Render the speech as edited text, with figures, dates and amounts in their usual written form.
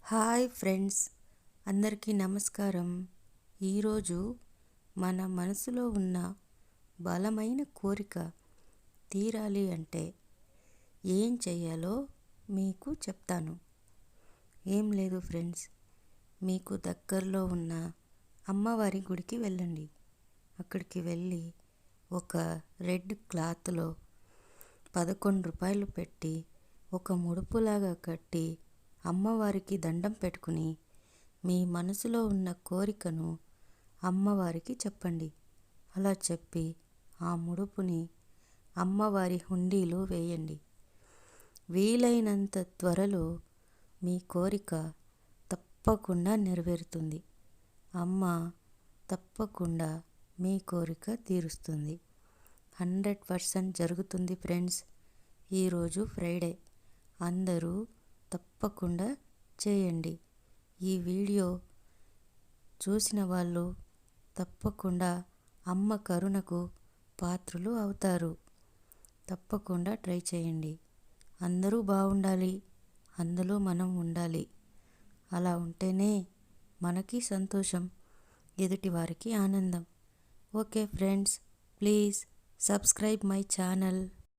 Hi friends, అందరికీ నమస్కారం. ఈరోజు మన మనసులో ఉన్న బలమైన కోరిక తీరాలి అంటే ఏం చేయాలో మీకు చెప్తాను. ఏం లేదు ఫ్రెండ్స్, మీకు దగ్గరలో ఉన్న అమ్మవారి గుడికి వెళ్ళండి. అక్కడికి వెళ్ళి ఒక రెడ్ క్లాత్లో 11 రూపాయలు పెట్టి ఒక ముడుపులాగా కట్టి అమ్మవారికి దండం పెట్టుకుని మీ మనసులో ఉన్న కోరికను అమ్మవారికి చెప్పండి. అలా చెప్పి ఆ ముడుపుని అమ్మవారి హుండీలో వేయండి. వీలైనంత త్వరలో మీ కోరిక తప్పకుండా నెరవేరుతుంది. అమ్మ తప్పకుండా మీ కోరిక తీరుస్తుంది. 100% జరుగుతుంది ఫ్రెండ్స్. ఈరోజు ఫ్రైడే, అందరూ తప్పకుండా చేయండి. ఈ వీడియో చూసిన వాళ్ళు తప్పకుండా అమ్మ కరుణకు పాత్రులు అవుతారు. తప్పకుండా ట్రై చేయండి. అందరూ బాగుండాలి, అందులో మనం ఉండాలి. అలా ఉంటేనే మనకి సంతోషం, ఎదుటివారికి ఆనందం. Okay friends, please subscribe my channel.